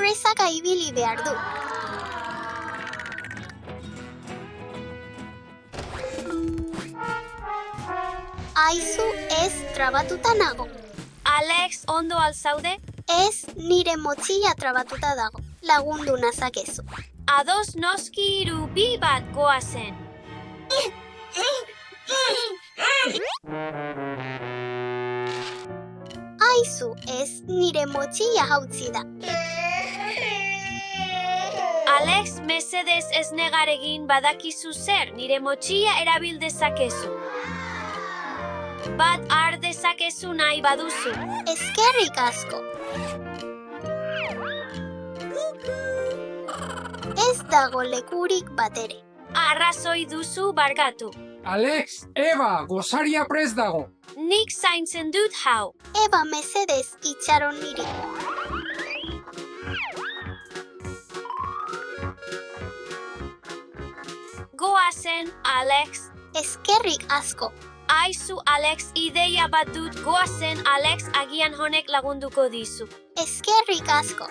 presaka ibili behar du. Aizu, ez trabatuta nago. Alex, ondo alzaude? Ez, nire motxila trabatuta dago. Lagundu nazakezu. Ados noski 3, 2, 1 goazen. Aizu, ez, nire motxila hautzi da. Alex, mesedez ez negaregin badakizu zer, nire motxila erabil dezakezu. Bat har dezakezu nahi baduzu. Eskerrik asko. Ez dago lekurik batere. Arrazoi duzu barkatu. Alex, Eva, gozaria prest dago. Nik zaintzen dut hau. Eba, mesedez itxaron niri. Goazen, Alex. Eskerrik asko. Aizu, Alex, ideia bat dut. Goazen, Alex, agian honek lagunduko dizu. Eskerrik asko.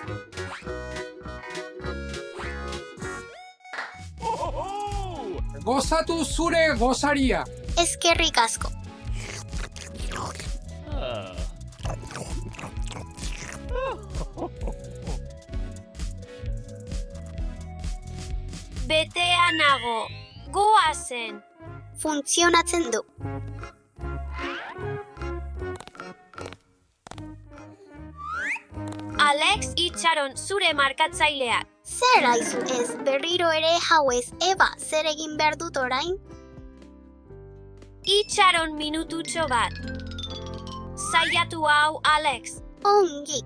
Gozatu zure gozaria. Eskerrik asko. Betea nago. Goazen. Funtzionatzen du. Alex, itxaron zure markatzaileak. Zer aizu ez berriro ere hauez, Eba, zer egin behar dut orain? Itxaron minututxo bat. Saiatu hau, Alex. Ongi.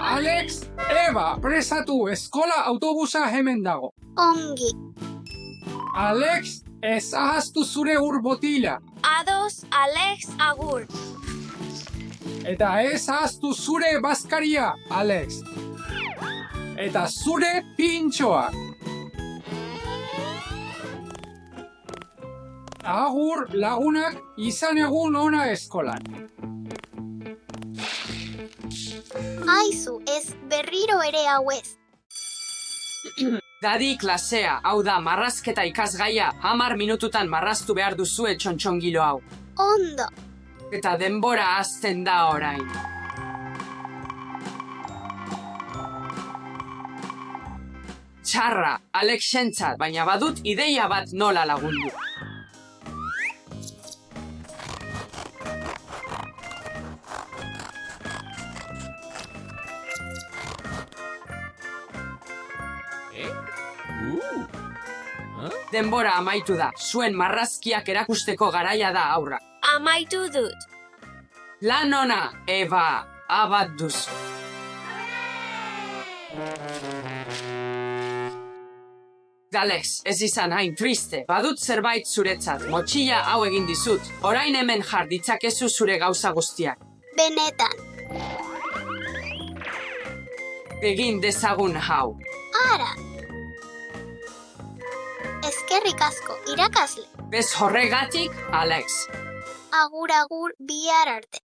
Alex, Eva, presatu, eskola autobusa hemen dago. Ongi. Alex, ez ahaztu zure ur botila. Ados, Alex, agur. Eta ez ahaztu zure bazkaria, Alex. Eta zure pintxoa. Agur lagunak izan egun ona eskolan. Aizu ez berriro ere hauez. Dadi klasea, hau da marrazketa ikasgaia, 10 minututan marraztu behar duzue txontxongilo hau. Ondo. Eta denbora hasten da orain. Txarra, Alexentzat, baina badut ideia bat nola lagundu. Denbora amaitu da, zuen marrazkiak erakusteko garaia da aurra. Amaitu dut. Lan ona, Eva, abat duzu. Alex, ez izan hain triste, badut zerbait zuretzat, motxila hau egin dizut, orain hemen jar ditzakezu zure gauza guztiak. Benetan. Egin dezagun hau. Ara. Eskerrik asko, irakasle. Bez horregatik, Alex. Agur agur bihar arte.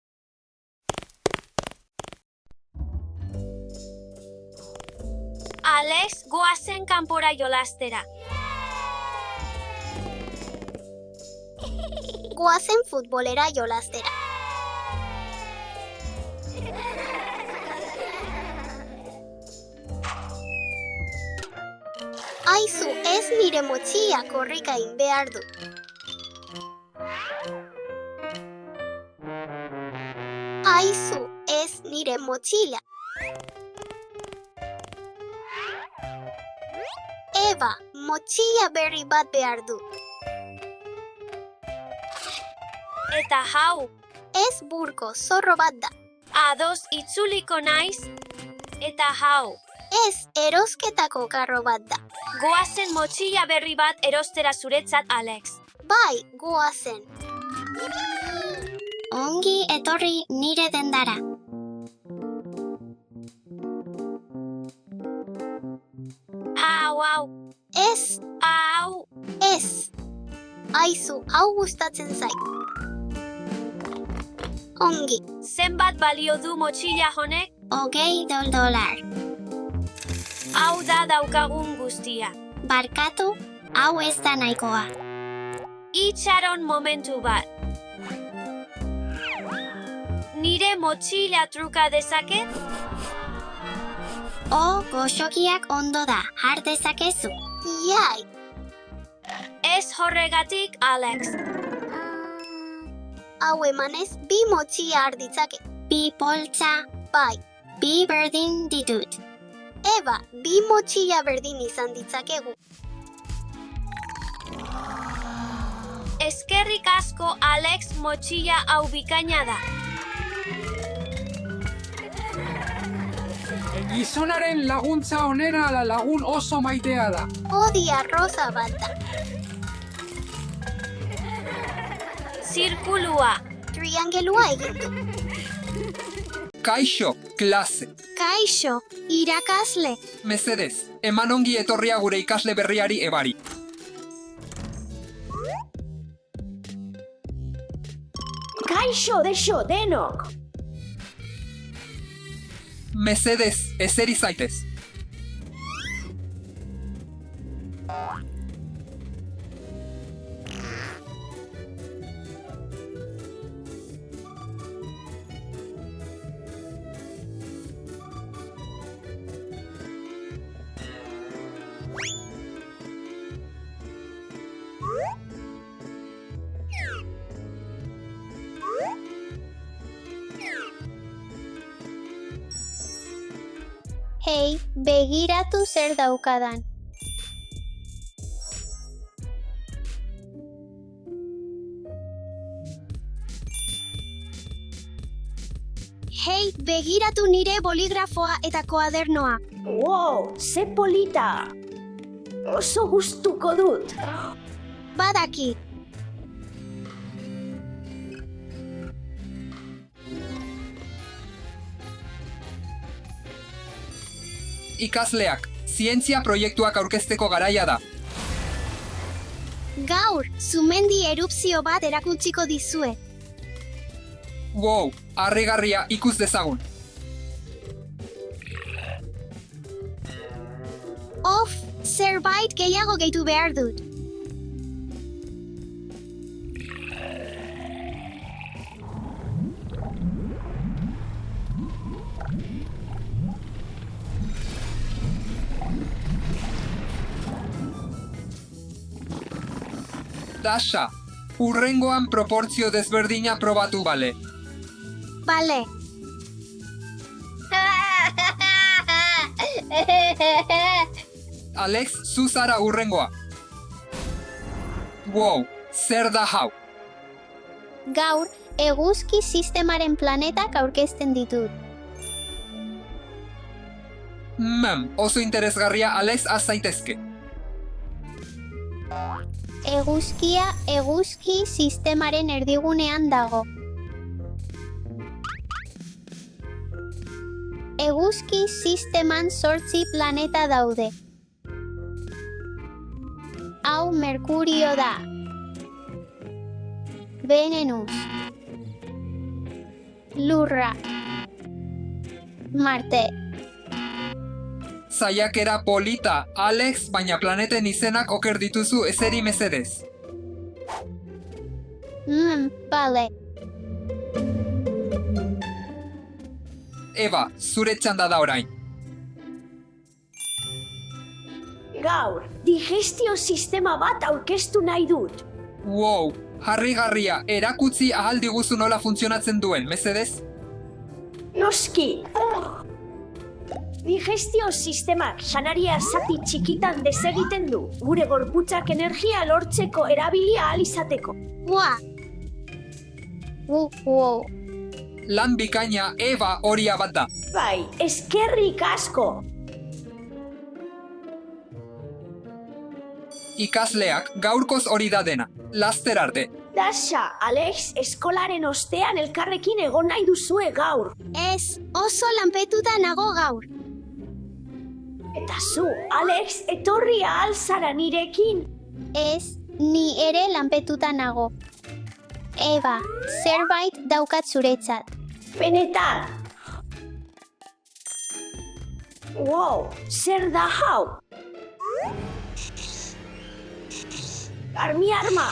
Alex, goazen kanpora jolastera. Goazen futbolera jolastera. Aizu, ez nire motxila korrikain behar du. Aizu, ez nire motxila. Eba, motxila berri bat behar du. Eta hau, Ez burko, zorro bat da. ados itzuliko naiz. Eta hau, Ez erosketako karro bat da. goazen motxila berri bat erostera zuretzat, Alex. Bai, goazen. Ongi etorri nire dendara. Hau, Ez, hau. ez. Aizu, hau gustatzen zait. Ongi, Zenbat balio du motxila honek? $20. Hau da daukagun guztia. Barkatu, hau ez da nahikoa. Itxaron momentu bat. Nire motxila truka dezaket? Goxokiak ondo da, har dezakezu. Iai! Ez horregatik, Alex. Hau emanez, 2 motxila har ditzake. 2 poltsa, bai. 2 berdin ditut. Eba, 2 motxila berdin izan ditzakegu. Eskerrik asko, Alex, motxila hau bikaina da. Gizonaren laguntza onera lagun oso maitea da. Odia rosa bat da. Zirkulua. Triangelua egin du. Kaixo, klase. Kaixo, irakasle. Mesedez, eman ongi etorria gure ikasle berriari ebari. Kaixo deso denok! Mesedez, eseri zaitez. Hei, begiratu zer daukadan. Hei, begiratu nire boligrafoa eta koadernoa. Wow, ze polita! Oso gustuko dut. Badaki. Ikasleak, zientzia proiektuak aurkezteko garaia da. Gaur, sumendi erupzio bat erakutsiko dizue. Wow, harrigarria ikus dezagun. Zerbait gehiago gehitu behar dut. Dasha, hurrengoan proportzio desberdina probatu bale. Bale. Alex, zu zara hurrengoa. Wow, zer da hau? Gaur, eguzki sistemaren planetak aurkezten ditut. Oso interesgarria, Alex, az zaitezke. Eguzkia eguzki sistemaren erdigunean dago. Eguzki sisteman 8 planeta daude. Hau Merkurio da. Venus. Lurra. Marte. Saiakera polita, Alex, baina planeten izenak oker dituzu ezeri mesedez. Bale. Eva, zure txanda da orain. Gaur, digestio sistema bat aurkeztu nahi dut. Wow, harrigarria, erakutsi ahal diguzu nola funtzionatzen duen, mesedez? Noski! Digestio sistemak janaria zati txikitan desegiten du, gure gorputzak energia lortzeko erabilia ahal izateko. Wow. Lan bikaina, Eva, horia bat da. Bai, eskerrik asko! Ikasleak, gaurkoz hori da dena. Laster arte. Dasha, Alex, eskolaren ostean elkarrekin egon nahi duzue gaur. Ez, oso lanpetuta nago gaur. Eta zu, Alex, etorri ahal zara nirekin. Ez, ni ere lanpetuta nago. Eva, zerbait daukat zuretzat. Benetan, Wow, zer da hau? Armi arma!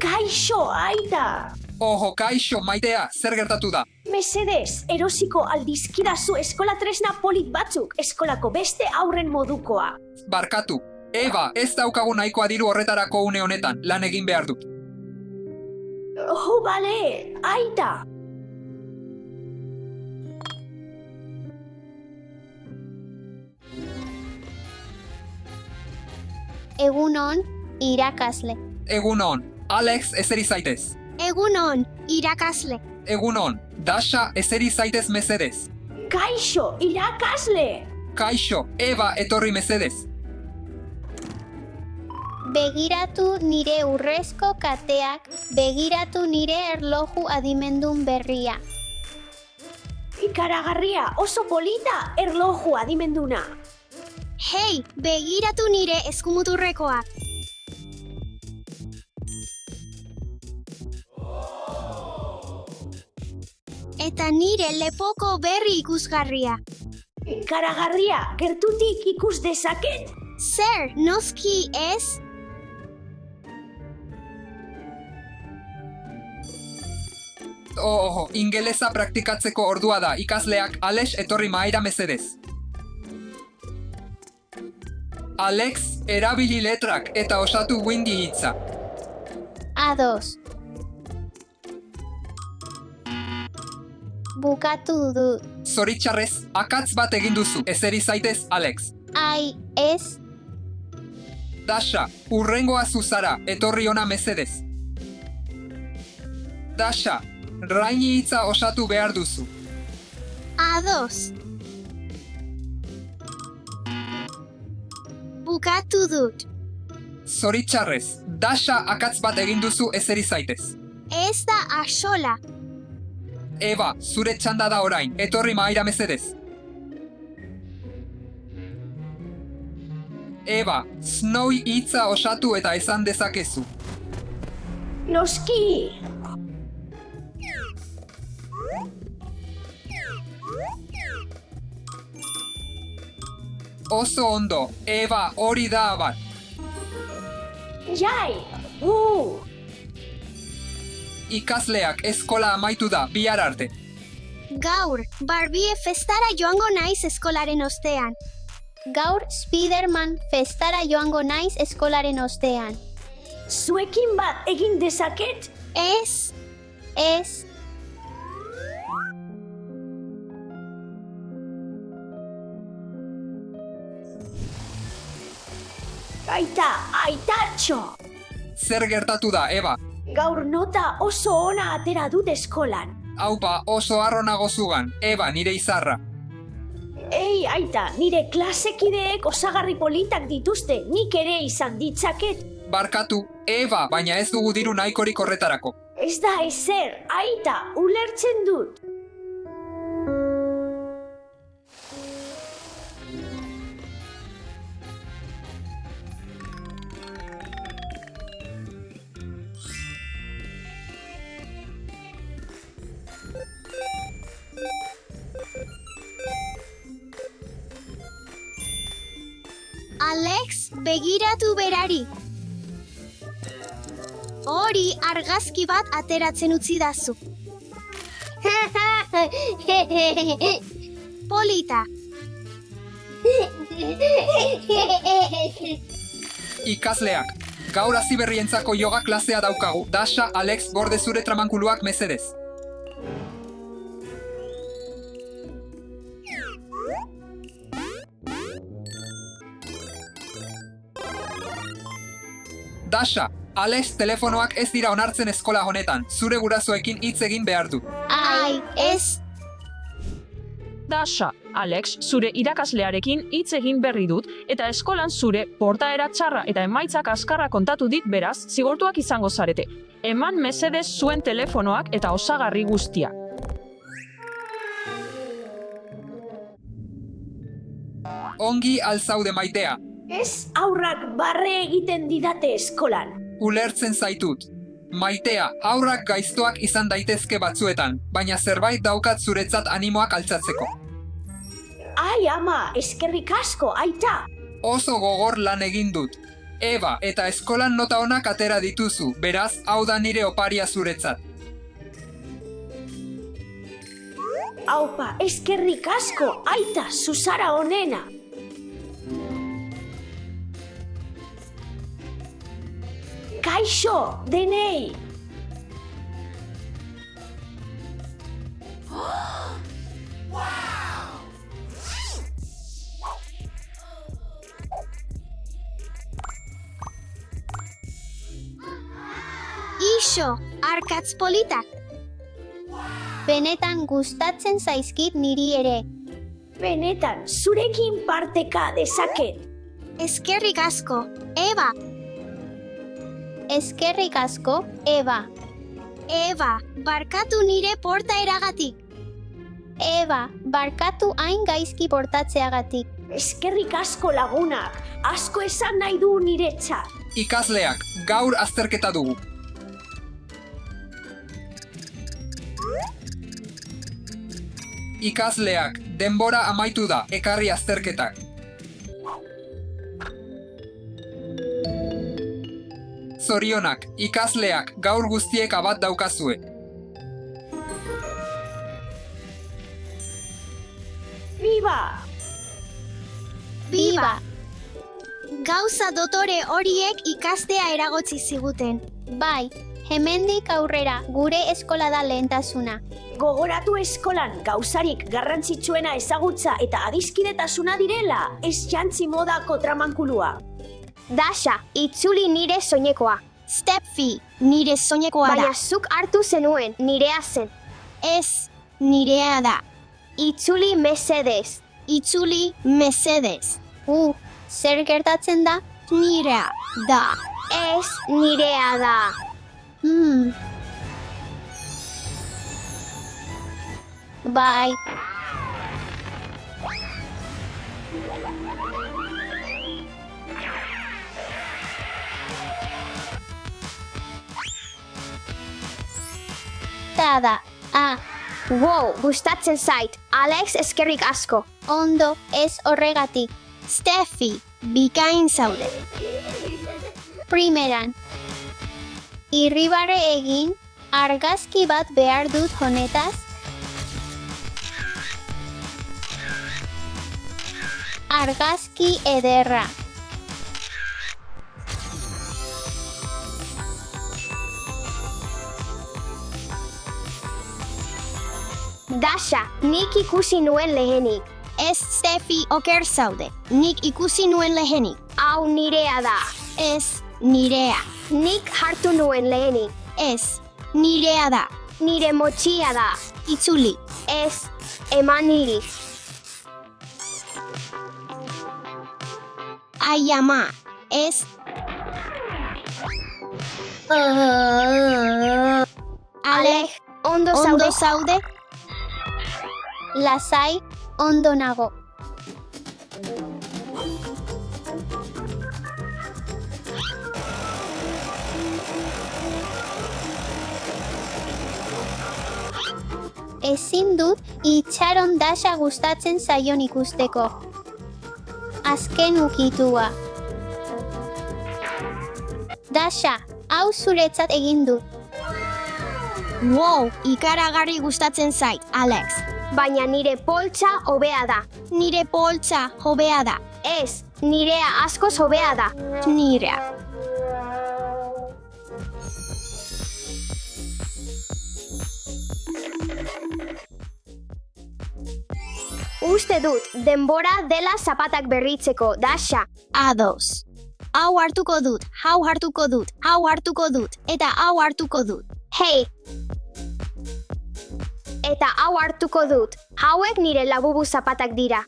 Kaixo, aita! Ojo, kaixo, maitea, zer gertatu da? Mesedez, erosiko aldizkidazu eskola tresna polit batzuk, eskolako beste aurren modukoa. Barkatu. Eva, ez daukagu nahikoa diru horretarako une honetan, lan egin behar dut. Bale, aita! Egunon, irakasle. Egunon, Alex, eseri zaitez. Egunon, irakasle. Egunon, Dasha, eseri zaitez mesedez. Kaixo, irakasle! Kaixo, Eva, etorri mesedez. Begiratu nire urrezko kateak, begiratu nire erloju adimendun berria. Ikaragarria, oso polita, erloju adimenduna. Hei, begiratu nire eskumuturrekoak. Eta nire lepoko berri ikusgarria. Ikaragarria, gertutik ikus dezaket? Zer, noski ez? Ingelesa praktikatzeko ordua da, ikasleak, Alex, etorri mahaira mesedez. Alex, erabili letrak eta osatu Windy hitza. Ados. Bukatu dut. Zoritxarrez, akatz bat egin duzu, eseri zaitez, Alex. Ai, ez? Dasha, urrengoa zuzara, etorri ona mesedez. Dasha, Raini hitza osatu behar duzu. Ados. Bukatu dut. Zoritxarrez, Dasha akatz bat egin duzu eseri zaitez. Ez da axola. Eva, zure txanda da orain, etorri mahaira mesedez. Eva, Snowy hitza osatu eta esan dezakezu. Noski! Oso ondo, Eva, hori da bat. Jai! Ikasleak eskola amaitu da, bihar arte. Gaur, Barbie festara joango naiz eskolaren ostean. Gaur, Spiderman festara joango naiz eskolaren ostean. Zuekin bat egin dezaket? Ez, ez. Aita, aitatxo! Zer gertatu da, Eva? Gaur nota oso ona atera dut eskolan. Haupa, oso harro nago zugan, Eva, nire izarra. Ei, aita, nire klasekideek osagarri politak dituzte, nik ere izan ditzaket. Barkatu, Eva, baina ez dugu diru nahikorik horretarako. Ez da ezer, aita, ulertzen dut. Alex, begiratu berari. Hori argazki bat ateratzen utzi dazu. Polita. Ikasleak, gaur hasiberrientzako yoga klasea daukagu. Dasha, Alex, gorde zure tramankuluak mesedez. Dasha, Alex, telefonoak ez dira onartzen eskola honetan. Zure gurasoekin hitz egin behar du. Ai, ez. Dasha, Alex, zure irakaslearekin hitz egin berri dut, eta eskolan zure portaera txarra eta emaitzak azkarra kontatu dit, beraz, zigortuak izango zarete. Eman mesedez zuen telefonoak eta osagarri guztia. Ongi alzaude Maitea, Ez aurrak barre egiten didate eskolan. ulertzen zaitut. Maitea, haurrak gaiztoak izan daitezke batzuetan, baina zerbait daukat zuretzat animoak altzatzeko. Ai ama, eskerrik asko, aita. Oso gogor lan egin dut. Eba, eta eskolan nota onak atera dituzu, beraz, hau da nire oparia zuretzat. Aupa, eskerrik asko, aita, zuzara onena. Kaixo, denei. Ixo, arkatz politak. Benetan gustatzen zaizkit niri ere. Benetan, zurekin parteka dezaket. Eskerrik asko, Eba. Eskerrik asko, Eba. Eba, barkatu nire portaeragatik. Eba, barkatu hain gaizki portatzeagatik. Eskerrik asko lagunak, asko esan nahi du niretzat. Ikasleak, gaur azterketa dugu. Ikasleak, denbora amaitu da, ekarri azterketak. Zorionak, ikasleak, gaur guztiek abat daukazue. Biba! Biba! Gauza dotore horiek ikastea eragotzi ziguten. Bai, hemendik aurrera gure eskola da lehentasuna. Gogoratu eskolan gauzarik garrantzitsuena ezagutza eta adiskidetasuna direla, ez jantzi modako tramankulua. Dasha, itzuli nire soinekoa. Steffi, nire soinekoa da. Baina zuk hartu zenuen, nirea zen. Ez, nirea da. Itzuli mesedez. Itzuli mesedez. Zer gertatzen da? Nirea da. Ez, nirea da. Bai. Da. Wow, gustatzen zait. Alex, eskerrik asko. Ondo, ez horregatik. Steffi, bikain zaude. Primeran. Irribarre egin, argazki bat behar dut honetaz. Argazki ederra. Dasha, nik ikusi nuen lehenik. Ez, Steffi, oker zaude. Nik ikusi nuen lehenik. Hau nirea da. Ez, nirea. Nik hartu nuen lehenik. Ez, nirea da. Nire motxia da. Itzuli. Ez, eman niri. Ai ama, ez. Alex, ondo Ondo zaude? zaude? Lasai, ondo nago. Ezin dut itxaron Dasha gustatzen zaion ikusteko. Azken ukitua. Dasha, hau zuretzat egin dut. Wow, ikaragarri gustatzen zait, Alex. Baina nire poltsa hobea da. Nire poltsa hobea da. Ez, nirea askoz hobea da. Nirea. Uste dut, denbora dela zapatak berritzeko, Dasha. Ados. Hau hartuko dut, hau hartuko dut, hau hartuko dut, eta hau hartuko dut. Hei! eta hau hartuko dut. Hauek nire labubu zapatak dira.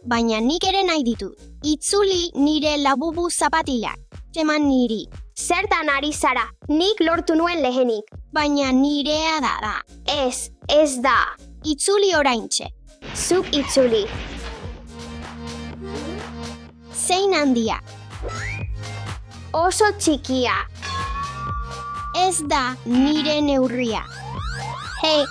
Baina nik ere nahi ditut. Itzuli nire labubu zapatilak. Eman niri. Zertan ari zara, nik lortu nuen lehenik. Baina nirea da. Ez da. Itzuli oraintxe. Zuk itzuli. Zein handia. Oso txikia. Ez da nire neurria. Hei.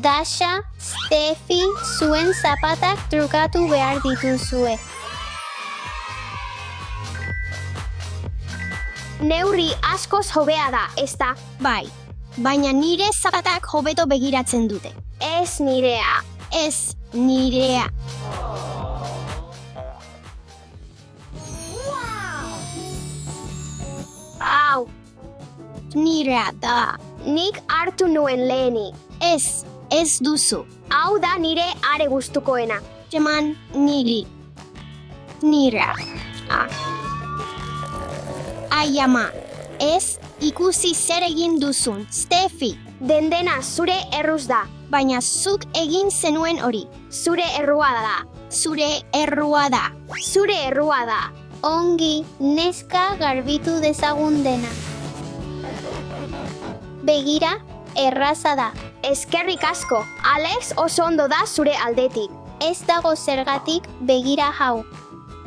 Dasha, Steffi, zuen zapatak trukatu behar dituzue. Neurri askoz hobea da, ez da? Bai, baina nire zapatak hobeto begiratzen dute. Ez nirea. Ez nirea. Au, Nirea da. nik hartu nuen lehenik. Ez duzu. Hau da nire are gustukoena. Eman niri. Nirea. Ai ama, ez ikusi zer egin duzun, Steffi. Dendena zure erruz da. Baina zuk egin zenuen hori. Zure errua da. Zure errua da. Zure errua da. Ongi, neska garbitu dezagun dena. Begira, erraza da. Eskerrik asko, Alex oso ondo da zure aldetik. Ez dago zergatik begira hau.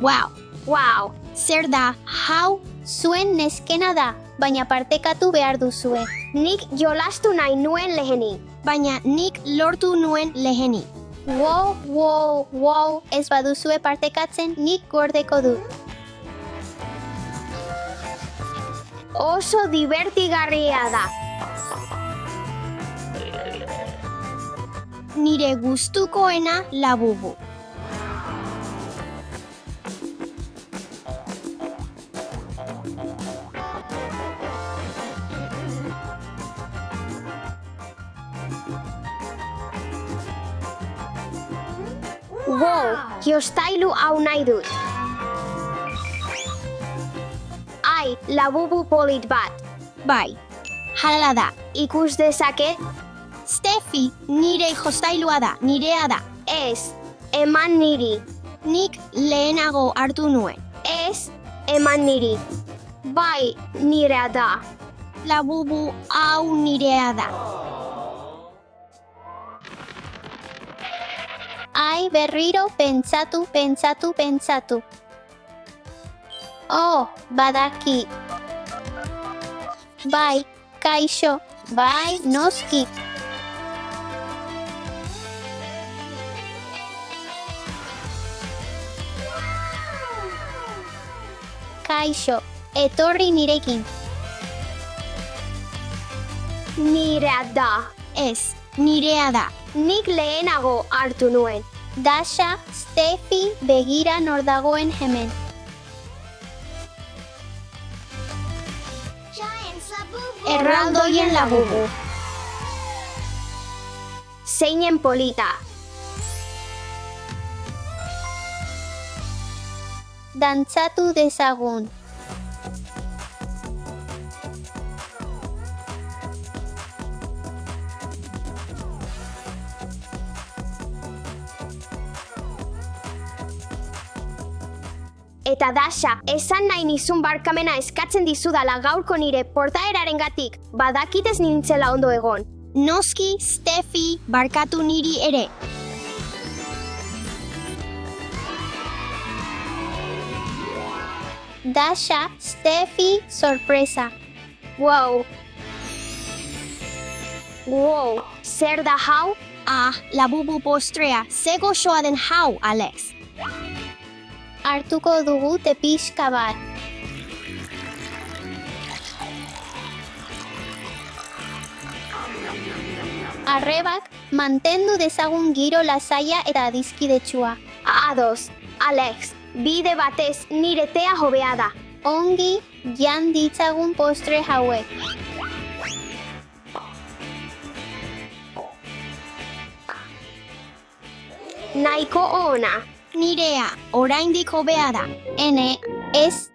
Wow, zer da hau? Zuen neskena da, baina partekatu behar duzue. Nik jolastu nahi nuen lehenik. Baina nik lortu nuen lehenik. Wow, ez baduzue partekatzen nik gordeko dut. Oso divertigarria da. Nire gustukoena labubu. Wow, jostailu hau nahi dut. Ai, labubu polit bat. Bai, hala da. Ikus dezaket? Steffi, nire jostailua da, nirea da. Ez, eman niri. Nik lehenago hartu nuen. Ez, eman niri. Bai, nirea da. Labubu hau nirea da. Ai, berriro pentsatu. Oh, badaki. Bai, kaixo. Bai, noski. Kaixo, etorri nirekin. Nirea da. Ez, nirea da. Nik lehenago hartu nuen. Dasha, Steffi, begira nor dagoen hemen. Erraldoien labubu. Zeinen polita. Dantzatu dezagun. Eta Dasha, esan nahi nizun barkamena eskatzen dizudala gaurko nire portaerarengatik, badakitez nintzela ondo egon. Noski, Steffi, barkatu niri ere. Dasha, Steffi, sorpresa. Wow, zer da hau? Labubu postrea, ze goxoa den hau, Alex. Hartuko dugu pixka bat. Arrebak, mantendu dezagun giro lasaia eta adizkidetsua. Ados, Alex, bide batez nire tea hobea da. Ongi, jan ditzagun postre hauek. Nahiko ona. Nirea, oraindik hobea da. Ene, ez.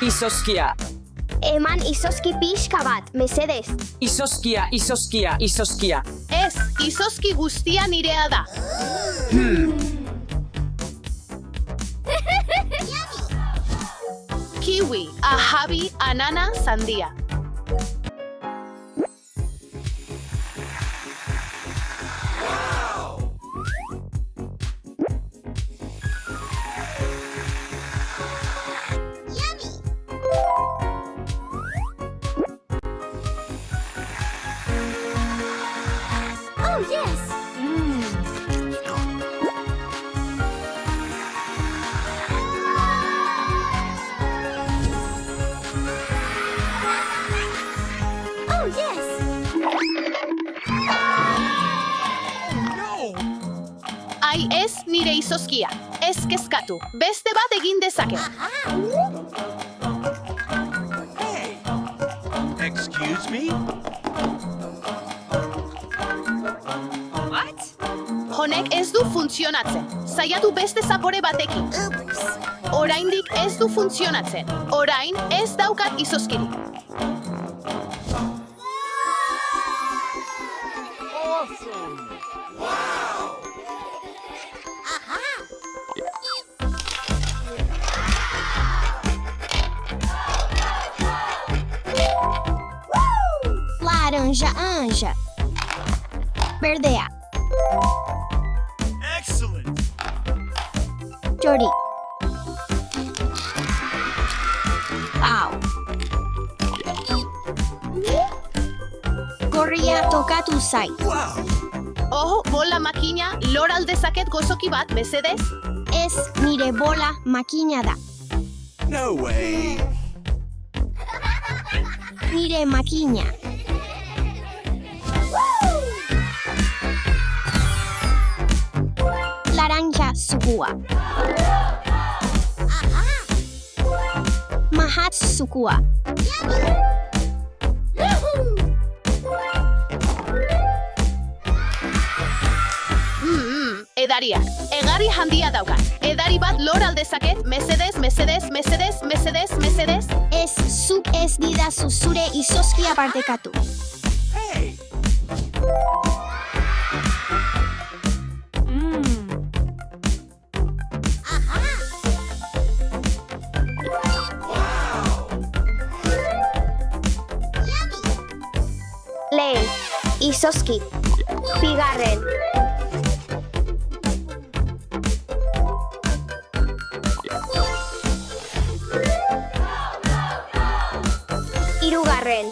Izoskia. Eman izozki pixka bat, mesedez. Izozkia, izozkia, izozkia. Ez, izozki guztia nirea da. Kiwi, ahabi, anana, sandia. Ai ez nire izozkia. Ez kezkatu. Beste bat egin dezake. Excuse me? Honek ez du funtzionatzen. Saiatu beste zapore batekin. Oraindik ez du funtzionatzen. Orain ez daukat izozkirik. Laranja, anja. Verdea. Excellent! Jori. Au. Gorria tokatu zait. Oh, bola makina, lor aldezaket gozoki bat, mesedez? Ez nire bola makina da. No way! Nire makina. Laranja sukua. Mahat sukua. Edariak. Egari handia daukat. Edari bat lor aldezaket, mesedez, mesedez, mesedez, mesedez, mesedez. Ez zuk ez didazu zure izozkia partekatu. Hey! Lehen, izozki. Bigarren. Hirugarren.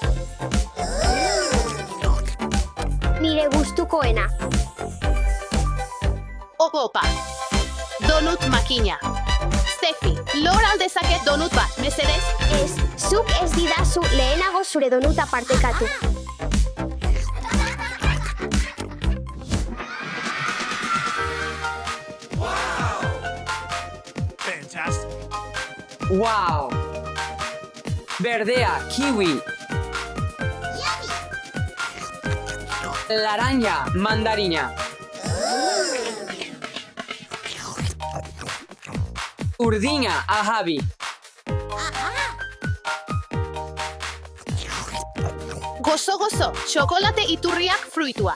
Nire gustukoena. Opa. Donut makina. Steffi, lor aldezaket donut bat, mesedez? Ez, zuk ez didazu lehenago zure donuta partekatu. Fantastic! Wow! Verdea, kiwi. Laranja, mandarina. Urdina, ahabi. Gozo, txokolate iturriak fruitua.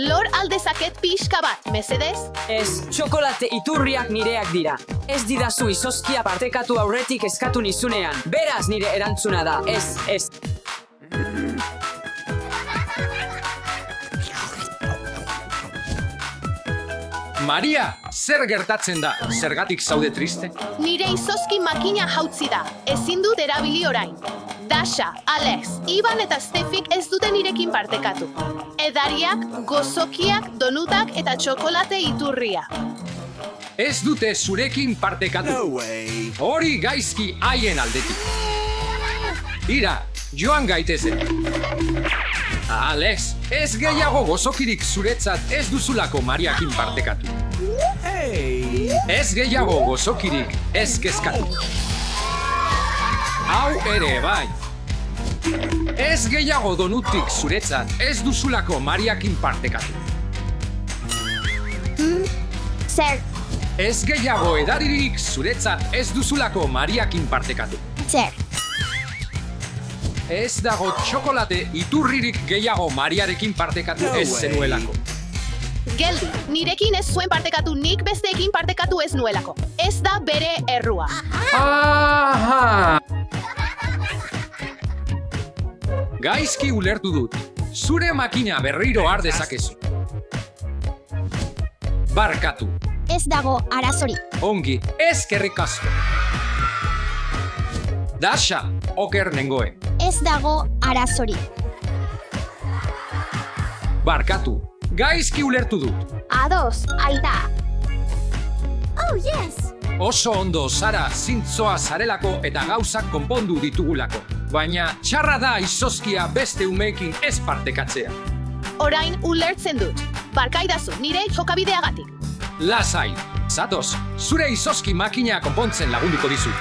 Lor aldezaket pixka bat, mesedez? Ez, txokolate iturriak nireak dira. Ez didazu izozkia partekatu aurretik eskatu nizunean. Beraz nire erantzuna da, ez. Maria, zer gertatzen da? Zergatik zaude triste? Nire izozki makina jautzi da. Ezin dut erabili orain. Dasha, Alex, Iban eta Stefik ez dute nirekin partekatu. Edariak, gozokiak, donutak eta txokolate iturria. Ez dute zurekin partekatu. No way! Hori gaizki haien aldetik. Ira, joan gaitezen. Alex, ez gehiago gozokirik zuretzat ez duzulako Mariakin partekatu. Hey! Ez gehiago gozokirik ez kezkatu. Hau ere bai. Ez gehiago donutik zuretzat ez duzulako Mariakin partekatu. Zer, Ez gehiago edaririk zuretzat ez duzulako Mariakin partekatu. zer. Ez dago txokolate iturririk gehiago Mariarekin partekatu ez zenuelako. Geldi, nirekin ez zuen partekatu nik besteekin partekatu ez nuelako. Ez da bere errua. Aha! Gaizki ulertu dut. Zure makina berriro har dezakezu. Barkatu. Ez dago arazori. Ongi, eskerrik asko. Dasha, oker nengoen. Ez dago arazori. Barkatu. Gaizki ulertu dut. Ados, aita. Oso ondo zara zintzoa zarelako eta gauzak konpondu ditugulako. Baina txarra da izozkia beste umeekin ez partekatzea. Orain ulertzen dut. Barkaidazu, nire jokabideagatik. Lasai, zatoz, zure izozki makina konpontzen lagunduko dizu.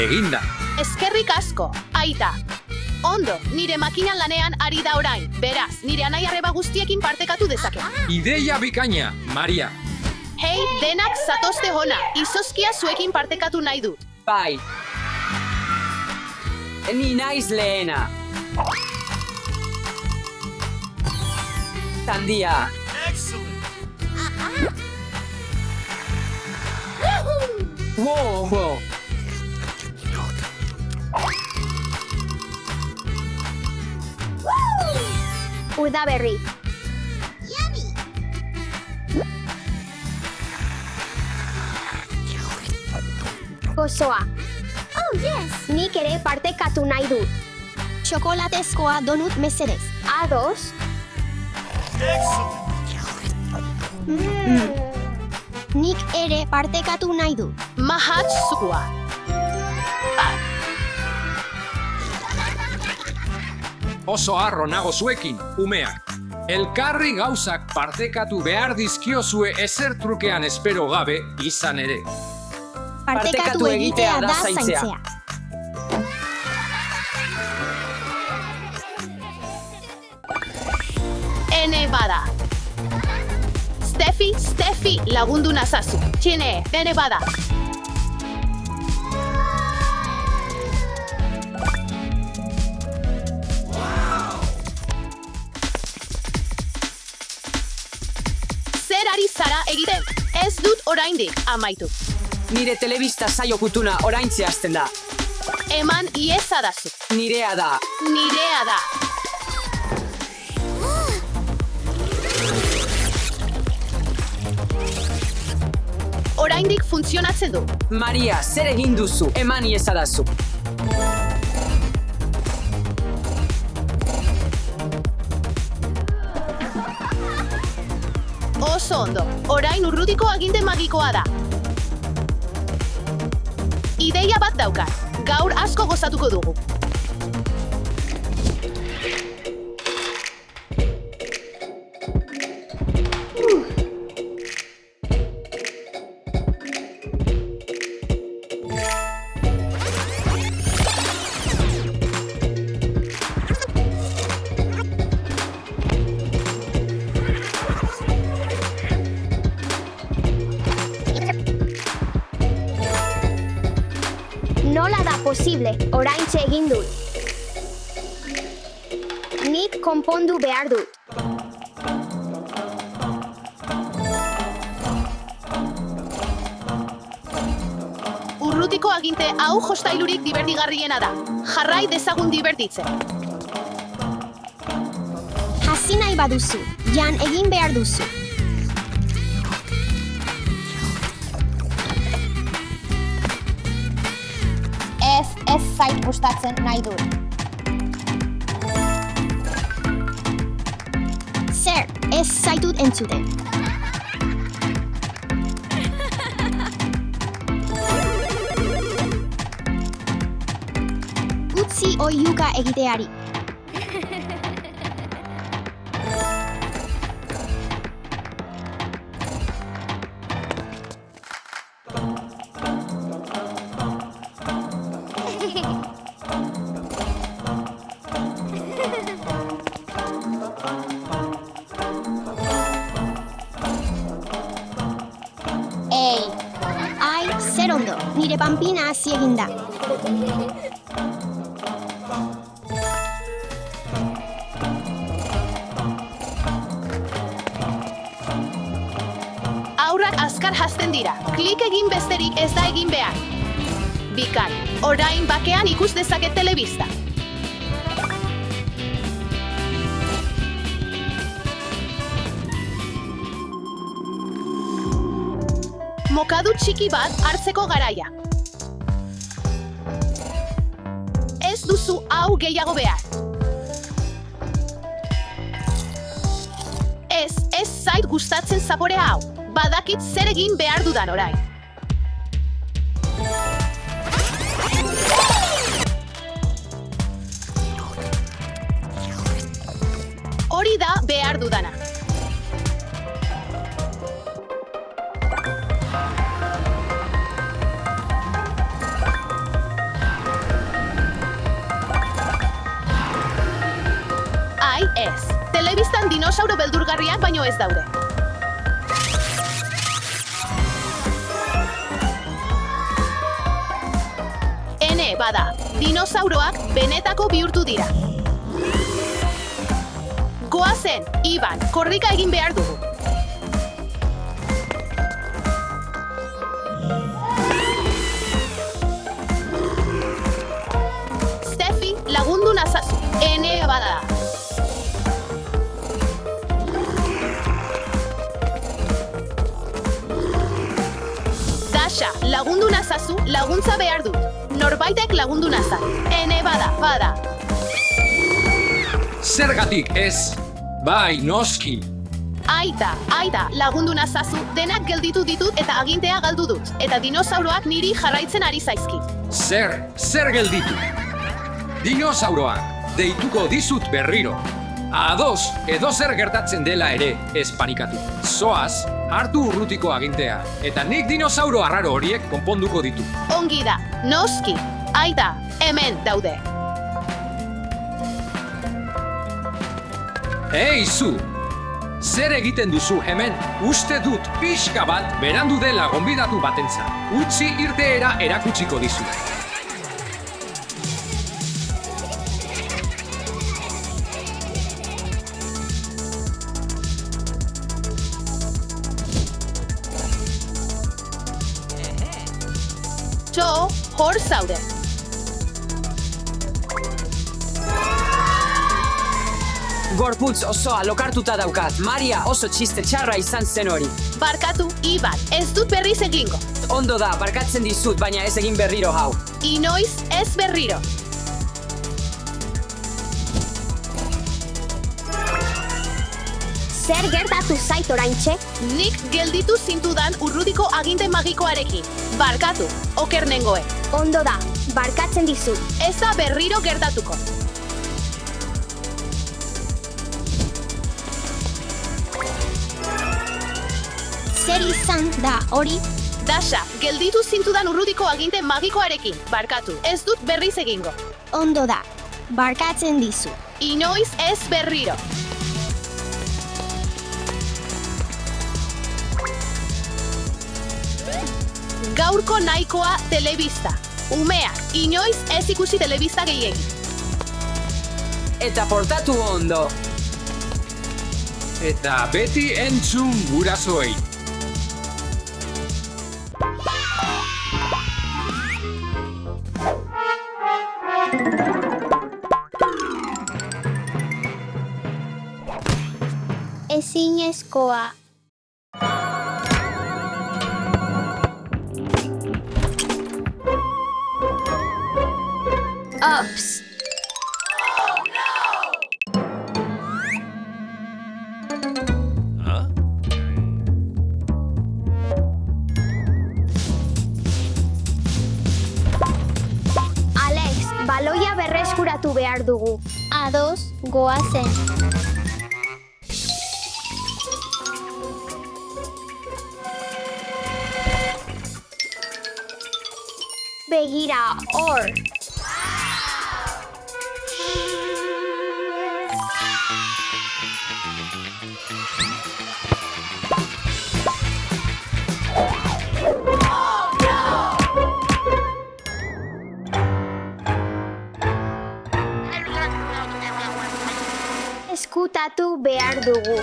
Eginda. Eskerrik asko, aita. Ondo, nire makinan lanean ari da orain. Beraz, nire anai arreba guztiekin partekatu dezake. Ideia bikaina, Maria. Hei, denak zatozte hona. Izozkia zuekin partekatu nahi dut. Bai. Ni naiz lehena. Sandia. Excellent. Wow. Udaberri. Gozoa. Nik ere partekatu nahi dut. Txokolatezkoa donut mesedez. Ados. Nik ere partekatu nahi dut. Mahatsua. Oso harro nago zuekin, umeak. Elkarri gauzak partekatu behar dizkiozue ezer trukean espero gabe izan ere. Partekatu egitea da zaintzea. Ene bada. Steffi lagundu nazazu. Txine, ene bada. Zer ari zara egiten? Ez dut oraindik amaitu. Nire telebista saio kutuna oraintxe hasten da. Eman iezadazu. Nirea da. Nirea da. Oraindik funtzionatzen du. Maria, zer egin duzu? Eman iezadazu. Oso ondo. Orain urrutiko aginte magikoa da. Ideia bat daukat. Gaur asko gozatuko dugu. Nola da posible, oraintxe egin dut. Nik konpondu behar dut. Urrutiko aginte hau jostailurik dibertigarriena da. Jarrai dezagun dibertitzen. Hasi nahi baduzu, jan egin behar duzu. Ez zait gustatzen nahi dut. Zer, ez zaitut entzuten. Utzi oihuka egiteari. nire panpina hasi eginda. Haurrak azkar hasten dira. Klik egin besterik ez da egin behar. Bikan, orain bakean ikus dezaket telebista. Mokadu txiki bat hartzeko garaia. Ez duzu hau gehiago behar. Ez zait gustatzen zapore hau. Badakit zer egin behar dudan orain. Hori da behar dudana. Ai, ez. Telebistan dinosauro beldurgarriak baino ez daude. Ene, bada, dinosauroak benetako bihurtu dira. Goazen, Iban, korrika egin behar dugu. Steffi, lagundu nazazu. Ene, bada. Dasha, lagundu nazazu, laguntza behar dut. Norbaitek lagundu nazak. Ene, bada. Zergatik ez? Bai, noski. Aita, lagundu nazazu, denak gelditu ditut eta agintea galdu dut. Eta dinosauroak niri jarraitzen ari zaizkit. Zer gelditu? Dinosauroak, deituko dizut berriro. Ados, edo zer gertatzen dela ere, ez panikatu. Zoaz, hartu urrutiko agintea, eta nik dinosauro arraro horiek konponduko ditu. Ongi da, noski. Aita, hemen daude. Ei, zu! Zer egiten duzu hemen? Uste dut pixka bat berandu dela gonbidatu batentzat. Utzi irteera erakutsiko dizu. Jo, hor zaude. Gorputz osoa lokartuta daukat. Maria oso txiste txarra izan zen hori. Barkatu, Iban, ez dut berriz egingo. Ondo da, barkatzen dizut, baina ez egin berriro hau. Inoiz ez berriro. Zer gertatu zait oraintxe? Nik gelditu zintudan urrutiko aginte magikoarekin. Barkatu, oker nengoen. Ondo da, barkatzen dizut. Ez da berriro gertatuko. Zer izan da hori? Dasha, gelditu zintudan urrutiko aginte magikoarekin. Barkatu, ez dut berriz egingo. Ondo da, barkatzen dizu. Inoiz ez berriro. Gaurko nahikoa telebista. Umeak, inoiz ez ikusi telebista gehiegi. Eta portatu ondo. Eta beti entzun gurasoei. Ezinezkoa. Ups. Alex, baloia berreskuratu behar dugu. Ados, goazen. Begira, hor. Eskutatu behar dugu.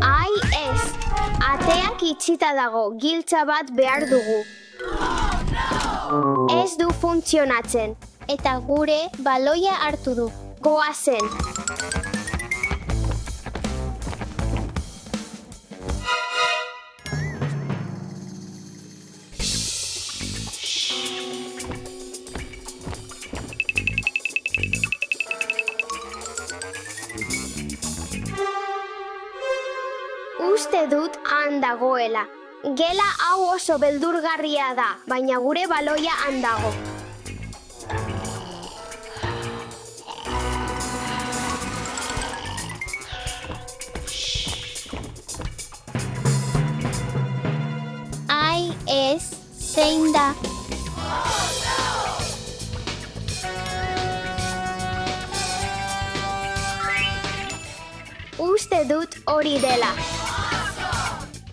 Ai ez, ateak itxita dago, giltza bat behar dugu. Ez du funtzionatzen, eta gure baloia hartu du. Goazen. Uste dut han dagoela. Gela hau oso beldurgarria da, baina gure baloia han dago. Ai ez, zein da? Uste dut hori dela.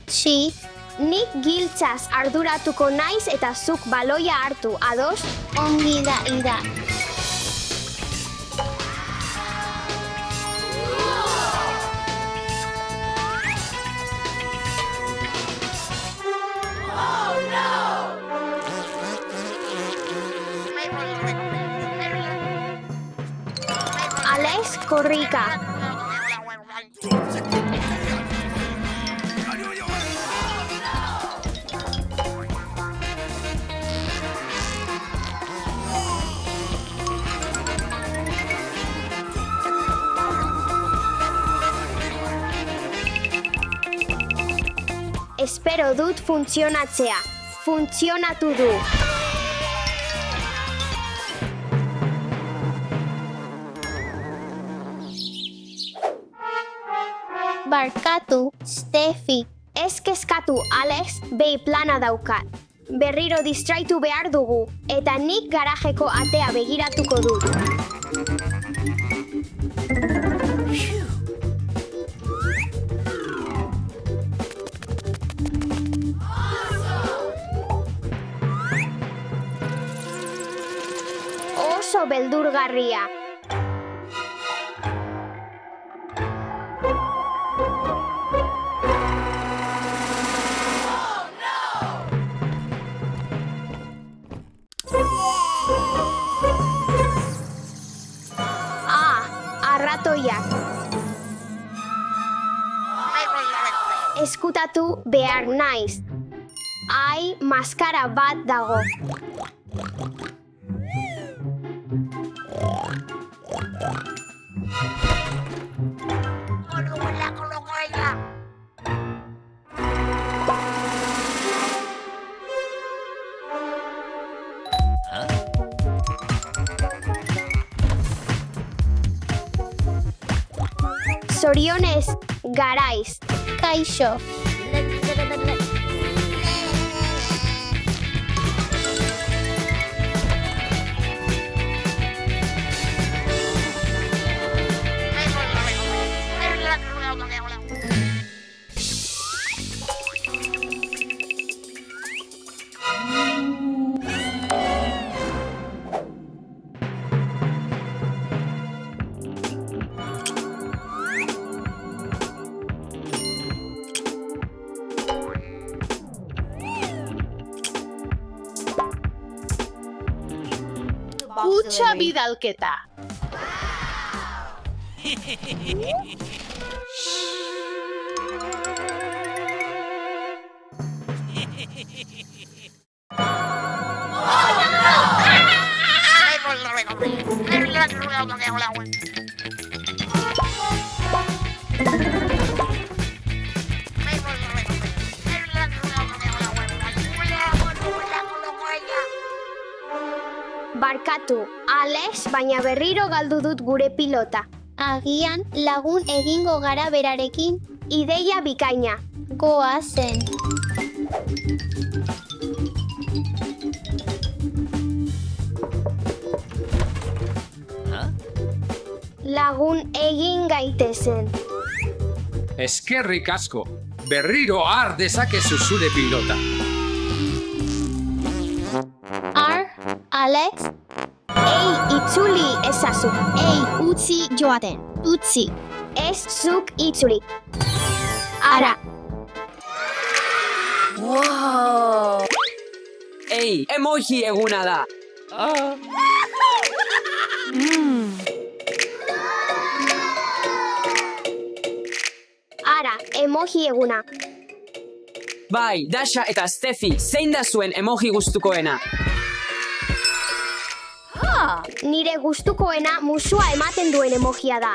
Txi, nik giltzaz arduratuko naiz eta zuk baloia hartu, ados? Ongi da, ida. Alex, korrika. Espero dut funtzionatzea. Funtzionatu du. Barkatu, Steffi. Ez kezkatu, Alex, behi plana daukat. Berriro distraitu behar dugu, eta nik garajeko atea begiratuko dut. Oso beldurgarria. Arratoiak. Eskutatu behar naiz. Ai, maskara bat dago. Zorionez, garaiz. Kaixo. Kutxa bidalketa. Barkatu, Alex, baina berriro galdu dut gure pilota. Agian lagun egingo gara berarekin. Ideia bikaina. Goazen. Lagun egin gaitezen. Eskerrik asko, berriro har dezakezu zure pilota. Alex? Ei, itzuli ezazu. Ei, utzi joaten. Utzi. Ez zuk itzuli. Ara. Ei, emoji eguna da. Ara, emoji eguna. Bai, Dasha eta Steffi, zein da zuen emoji gustukoena? Nire gustukoena musua ematen duen emojia da.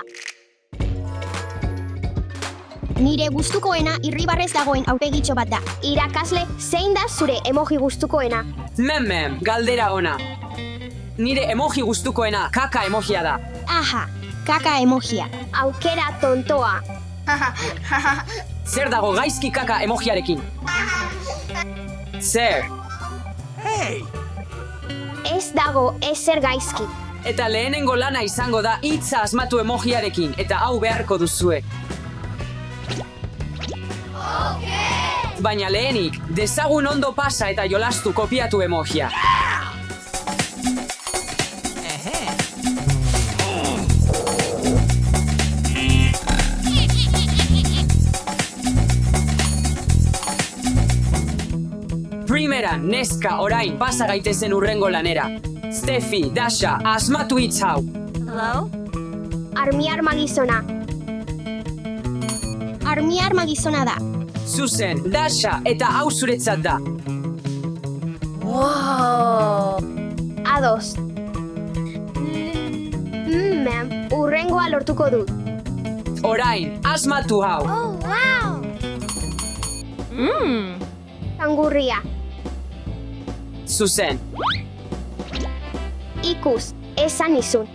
Nire gustukoena irribarrez dagoen aurpegitxo bat da. Irakasle, zein da zure emoji gustukoena? Mem, galdera ona. Nire emoji gustukoena kaka emojia da. Aha, kaka emojia. Aukera tontoa. Zer dago gaizki kaka emojiarekin? Zer? Hey! Ez dago ezer gaizki. Eta lehenengo lana izango da hitza asmatu emojiarekin, eta hau beharko duzue. Baina lehenik, dezagun ondo pasa eta jolastu kopiatu emojia. Primera, neska, orain, pasa gaitezen urrengo lanera. Steffi, Dasha, asmatu hitz hau. Armiarma gizona. Armiarma gizona da. Zuzen, Dasha, eta hau zuretzat da. Ados. Urrengoa lortuko dut. Orain, asmatu hau. Kangurria. Zuzen. Ikus, esan izun.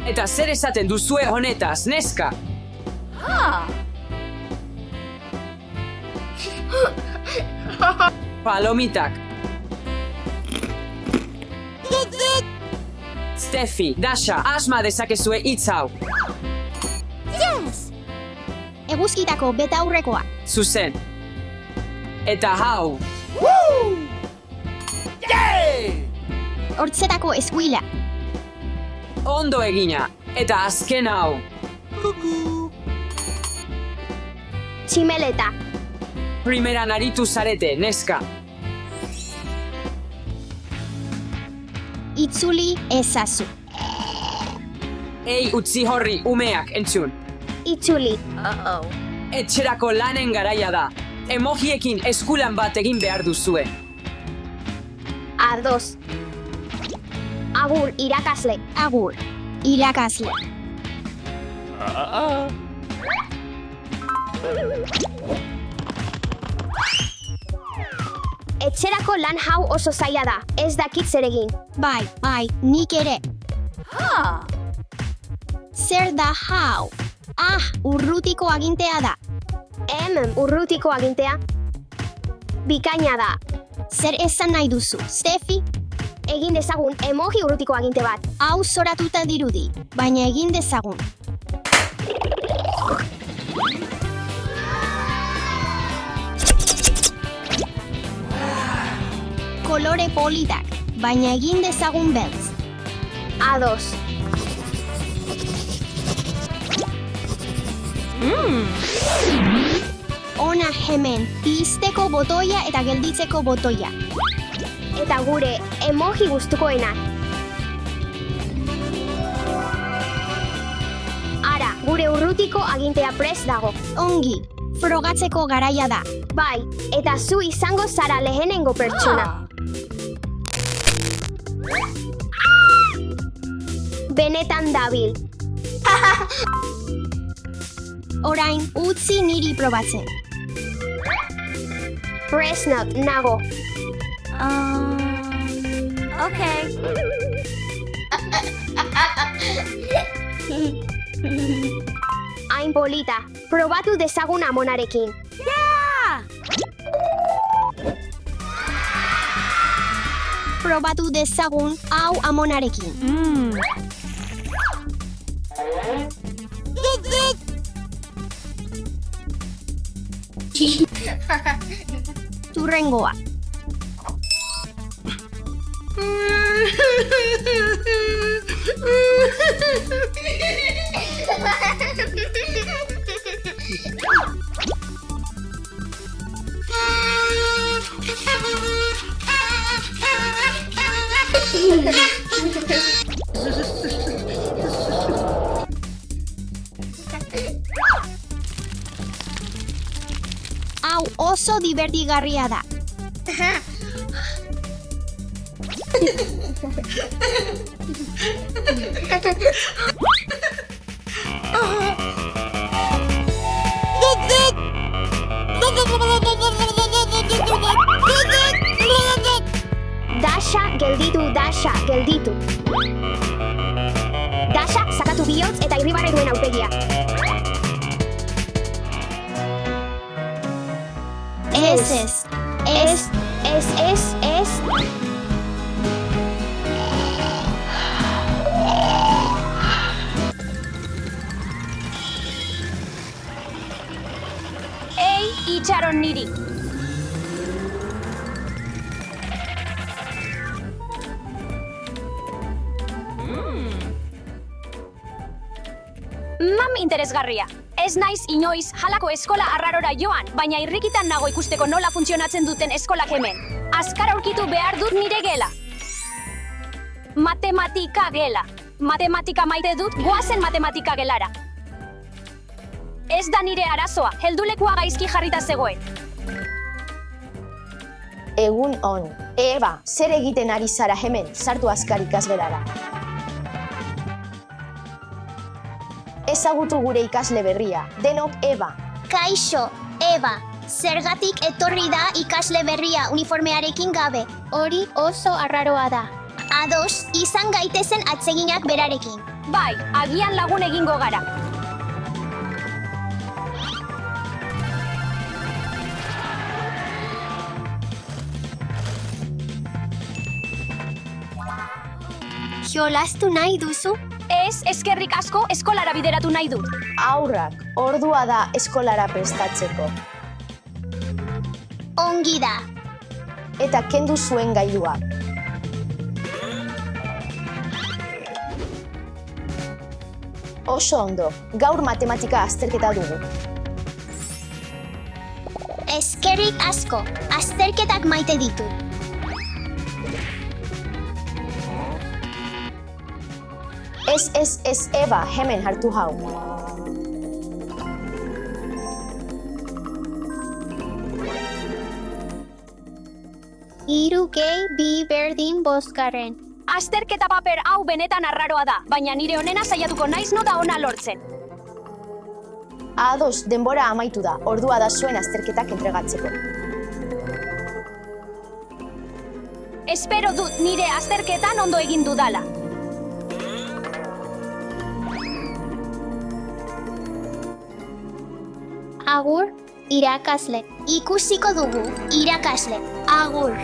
Eta zer esaten duzue honetaz, neska? Palomitak. Steffi, Dasha, asma dezakezue hitz hau. Eguzkitako betaurrekoa. Zuzen. Eta hau. Hortzetako eskuila. Ondo egina. Eta azken hau. Tximeleta. Primeran aritu zarete, neska. Itzuli ezazu. Ei, utzi horri, umeak, entzun. Itzuli. Etxerako lanen garaia da. Emojiekin eskulan bat egin behar duzue. Ados. Agur, irakasle. Agur, irakasle. Etxerako lan hau oso zaila da. Ez dakit zer egin. Bai, nik ere. Zer da hau? Urrutiko agintea da. Urrutiko agintea. Bikaina da. Zer esan nahi duzu, Steffi? Egin dezagun emoji urrutiko aginte bat. Hau zoratuta dirudi, baina egin dezagun. Kolore politak, baina egin dezagun beltz. Ados. Ona hemen, pizteko botoia eta gelditzeko botoia. Eta gure emoji gustukoena. Ara, gure urrutiko agintea prest dago. Ongi, frogatzeko garaia da. Bai, eta zu izango zara lehenengo pertsona. Benetan dabil. Orain, utzi niri probatzen. Prest not, nago. Okay. Hain polita, probatu dezagun amonarekin. Probatu dezagun hau amonarekin. Turrengoa. Hau oso divertigarria da. Dasha, gelditu, Dasha, gelditu. Dasha, sakatu bihotz eta irribarre duen aurpegia. Ez. Ei, itxaron niri. Interesgarria. Ez naiz inoiz halako eskola arrarora joan, baina irrikitan nago ikusteko nola funtzionatzen duten eskolak hemen. Azkar aurkitu behar dut nire gela. Matematika gela. Matematika maite dut, goazen matematika gelara. Ez da nire arazoa, heldulekua gaizki jarrita zegoen. Egun on. Eba, zer egiten ari zara hemen, sartu azkar ikasgelara. Ezagutu gure ikasle berria, denok Eba. Kaixo, Eba. Zergatik etorri da ikasle berria uniformearekin gabe. Hori oso arraroa da. Ados, izan gaitezen atseginak berarekin. Bai, agian lagun egingo gara. Jolastu nahi duzu? Ez, eskerrik asko eskolara bideratu nahi dut. Haurrak, ordua da eskolara prestatzeko. Ongi da. Eta kendu zuen gailua. Oso ondo, gaur matematika azterketa dugu. Eskerrik asko, azterketak maite ditu. Ez, Eba, hemen hartu hau. Hiru gehi bi berdin bosgarren. Azterketa paper hau benetan arraroa da, baina nire onena saiatuko naiz nota ona lortzen. Ados, denbora amaitu da, ordua da zuen azterketak entregatzeko. Espero dut nire azterketan ondo egin dudala. Agur, irakasle. Ikusiko dugu, irakasle. Agur.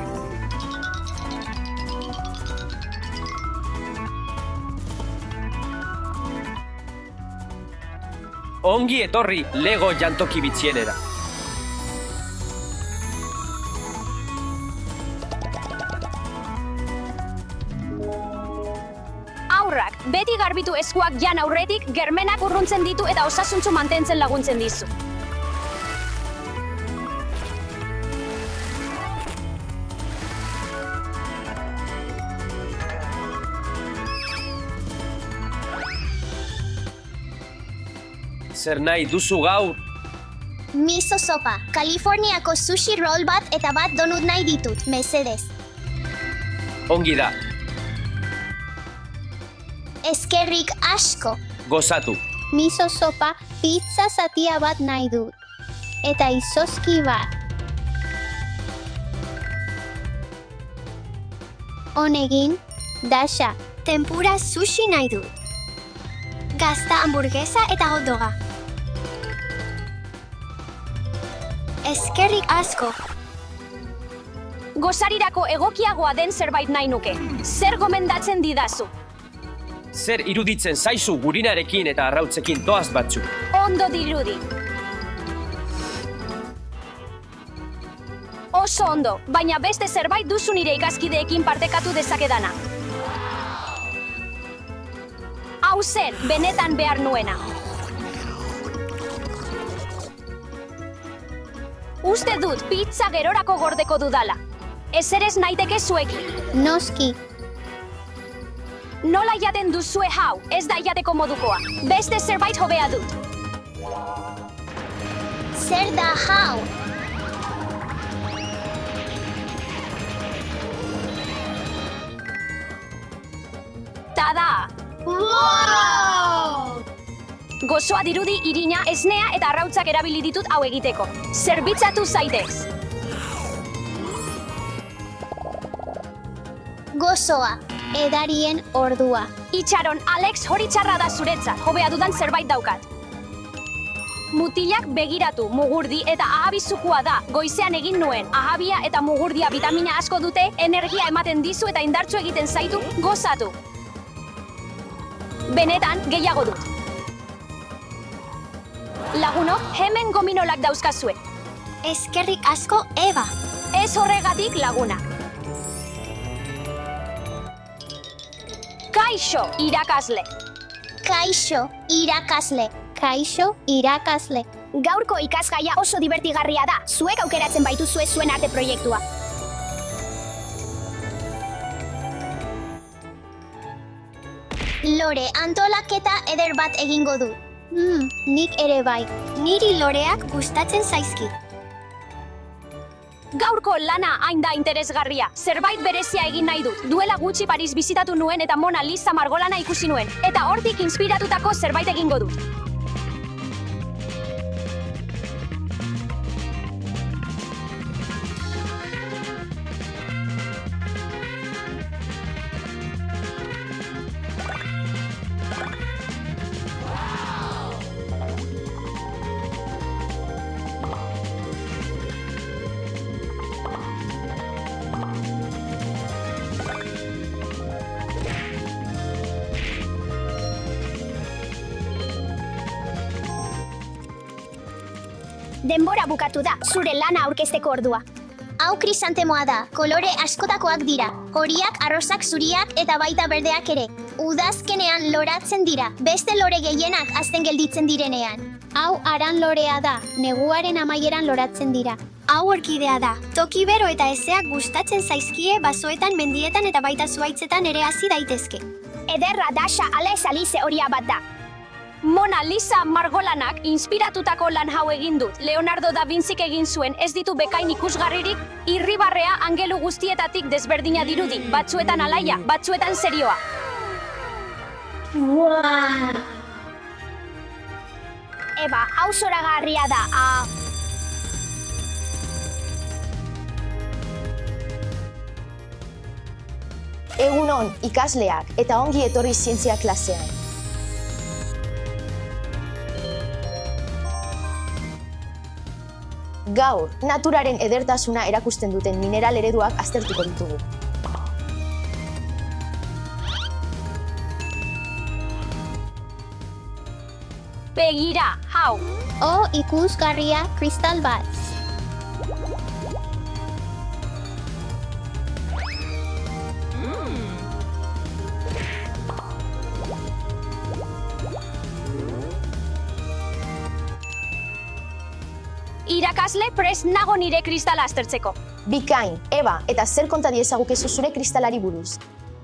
Ongi etorri Lego jantoki bitxienera. Aurrak, beti garbitu eskuak jan aurretik, germenak urruntzen ditu eta osasuntsu mantentzen laguntzen dizu. Zer nahi duzu gaur? Miso sopa, Kaliforniako sushi roll bat eta bat donut nahi ditut, mesedez. Ongi da, Eskerrik asko. gozatu. Miso sopa, pizza zatia bat nahi dut. Eta izozki bat. Honegin, Dasha, Tempura sushi nahi dut. Gazta hamburguesa eta hot doga. Eskerrik asko. Gozarirako egokiagoa den zerbait nahi nuke. Zer gomendatzen didazu? Zer iruditzen zaizu gurinarekin eta arrautzekin toaz batzuk? Ondo dirudi. Oso ondo, baina beste zerbait duzu nire ikaskideekin partekatu dezakedana. Hau zen, benetan behar nuena. Uste dut pizza gerorako gordeko dudala. Ezerez naiteke zuekin. Noski. Nola jaten duzue hau, ez da jateko modukoa. Beste zerbait hobea dut. Zer da hau? Tada! Wow! Gozoa dirudi irina, esnea eta arrautzak erabili ditut hau egiteko. Zerbitzatu zaitez. Gozoa, edarien ordua. Itxaron, Alex, hori txarra da zuretzat, hobea dudan zerbait daukat. Mutilak begiratu, mugurdi eta ahabizukua da. Goizean egin nuen, ahabia eta mugurdia vitamina asko dute, energia ematen dizu eta indartsu egiten zaitu, gozatu. Benetan, gehiago dut. Lagunok, hemen gominolak dauzkazue. Eskerrik asko, Eva. Ez horregatik lagunak. Kaixo, irakasle. Kaixo, irakasle. Kaixo, irakasle. Gaurko ikasgaia oso divertigarria da. Zuek aukeratzen baituzue zuen arte proiektua. Lore, antolaketa eder bat egingo du. Nik ere bai. Niri loreak gustatzen zaizki. Gaurko lana hain da interesgarria. Zerbait berezia egin nahi dut. Duela gutxi Paris bizitatu nuen eta Mona Lisa margolana ikusi nuen. Eta hortik inspiratutako zerbait egingo dut. Denbora bukatu da, zure lana aurkezteko ordua. Hau krisantemoa da, kolore askotakoak dira. Horiak, arrosak, zuriak eta baita berdeak ere. Udazkenean loratzen dira, beste lore gehienak azten gelditzen direnean. Hau aran lorea da, neguaren amaieran loratzen dira. Hau orkidea da. Toki bero eta ezeak gustatzen zaizkie basoetan, mendietan eta baita zuhaitzetan ere hasi daitezke. Ederra, Dasha, Alex, Alice horia bat da. Mona Lisa margolanak inspiratutako lan hau egin dut. Leonardo da Vinzik egin zuen, ez ditu bekain ikusgarririk, irribarrea angelu guztietatik desberdina dirudi, batzuetan alaia, batzuetan serioa. Wow. Eba, hau zoragarria da, Egunon, ikasleak eta ongi etorri zientzia klasean. Gaur, naturaren edertasuna erakusten duten mineral ereduak aztertuko ditugu. Begira, hau. Ikusgarria kristal bat. Irakasle prest nago nire kristala aztertzeko. Bikain, Eba, eta zer konta diezagukezu zure kristalari buruz?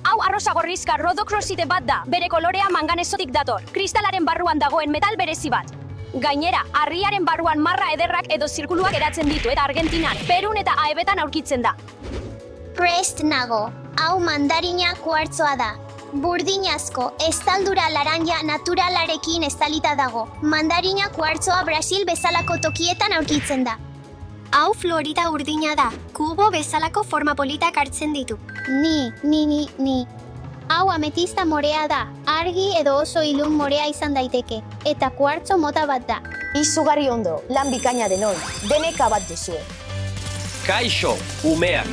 Hau arrosa gorrizka rodokrosite bat da, bere kolorea manganesotik dator. Kristalaren barruan dagoen metal berezi bat. Gainera, harriaren barruan marra ederrak edo zirkuluak eratzen ditu eta Argentinan, Perun eta Aebetan aurkitzen da. Prest nago, hau mandarina kuartzoa da. Burdinazko, estaldura laranja naturalarekin estalita dago. Mandarina kuartzoa Brasil bezalako tokietan aurkitzen da. Hau Florida urdina da, kubo bezalako forma politak hartzen ditu. Ni. Hau ametista morea da, argi edo oso ilun morea izan daiteke, eta kuartzo mota bat da. Izugarri ondo, lan bikaina denoi, deneka bat duzue. Kaixo, umeak.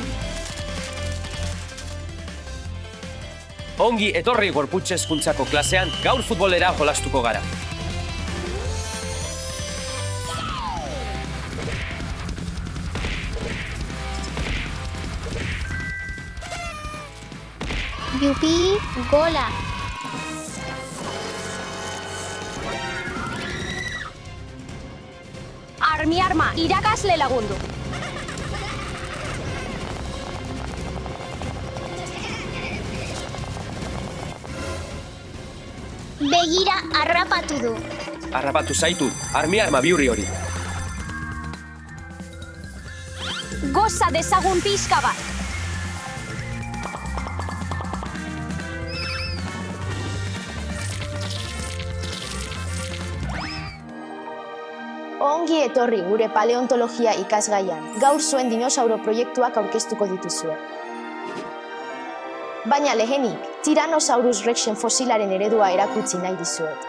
Ongi etorri gorputz hezkuntzako klasean gaur futbolera jolastuko gara. Yupi, gola. Armi arma, irakasle lagundu. Begira harrapatu du. Harrapatu zaitut, armi arma bihurri hori. Goza dezagun pixka bat. Ongi etorri gure paleontologia ikasgaian, gaur zuen dinosauro proiektuak aurkeztuko dituzue. Baina lehenik, Tyrannosaurus rexen fosilaren eredua erakutsi nahi dizuet.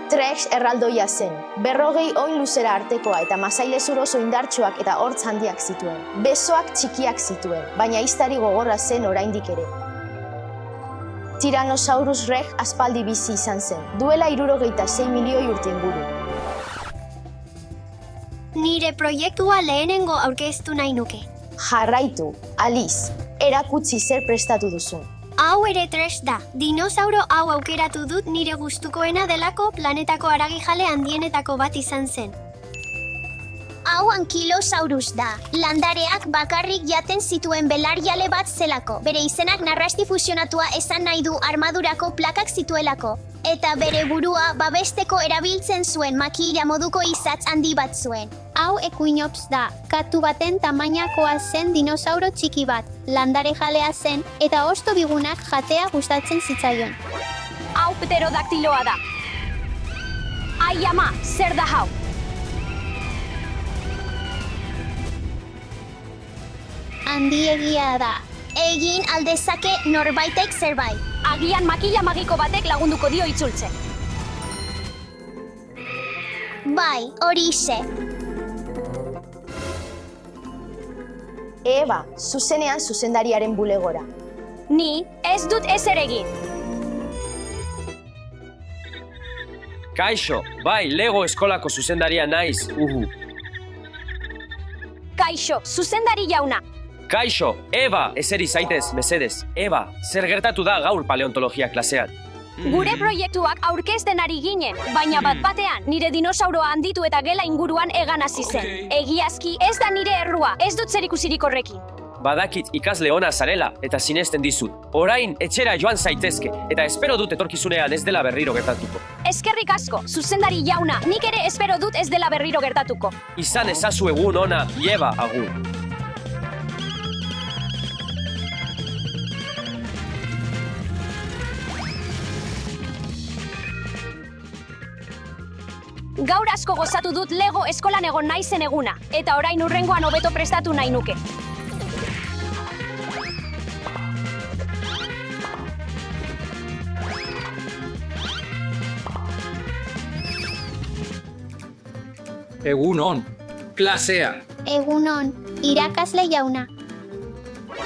T-Rex erraldoia zen, 40 oin luzera artekoa eta masailezur oso indartsuak eta hortz handiak zituen. Besoak txikiak zituen, baina iztari gogorra zen oraindik ere. Tyrannosaurus rex aspaldi bizi izan zen, duela 66 milioi urte inguru. Nire proiektua lehenengo aurkeztu nahi nuke. Jarraitu, Alice, erakutsi zer prestatu duzun. Hau ere T-Rex da. Dinosauro hau aukeratu dut nire gustukoena delako planetako haragijale handienetako bat izan zen. Hau Ankylosaurus da. Landareak bakarrik jaten zituen belarjale bat zelako. Bere izenak narrasti fusionatua esan nahi du armadurako plakak zituelako. Eta bere burua babesteko erabiltzen zuen makila moduko izatz handi bat zuen. Hau Equinops da, katu baten tamainakoa zen dinosauro txiki bat, landare jalea zen, eta hosto bigunak jatea gustatzen zitzaion. Hau pterodaktiloa da. Ai ama, zer da hau? Handiegia da. Egin aldezake norbaitek zerbait. Agian makila magiko batek lagunduko dio itzultzen. Bai, horixe. Eba, zuzenean zuzendariaren bulegora. Ni ez dut ezer egin. Kaixo, bai, Lego eskolako zuzendaria naiz, Kaixo, zuzendari jauna. Kaixo, Eba, eseri zaitez, mesedez. Eba, zer gertatu da gaur paleontologia klasean? Gure proiektuak aurkezten ari ginen, baina bat batean nire dinosauroa handitu eta gela inguruan egan hasi zen. Egiazki ez da nire errua, ez dut zerikusirik horrekin. Badakit ikasle ona zarela eta sinesten dizut. Orain etxera joan zaitezke eta espero dut etorkizunean ez dela berriro gertatuko. Eskerrik asko, zuzendari jauna, nik ere espero dut ez dela berriro gertatuko. Izan ezazu egun ona, Eba, agur. Gaur asko gozatu dut Lego eskolan egon naizen eguna, eta orain hurrengoan hobeto prestatu nahi nuke. Egun on, klasea. Egun on, irakasle jauna.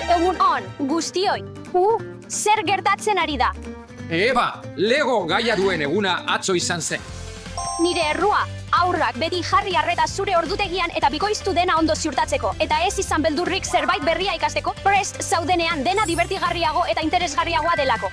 Egun on, guztioi. Zer gertatzen ari da? Eba, Lego gaia duen eguna atzo izan zen. Nire errua, aurrak beti jarri arreta zure ordutegian eta bikoiztu dena ondo ziurtatzeko, eta ez izan beldurrik zerbait berria ikasteko, prest zaudenean dena divertigarriago eta interesgarriagoa delako.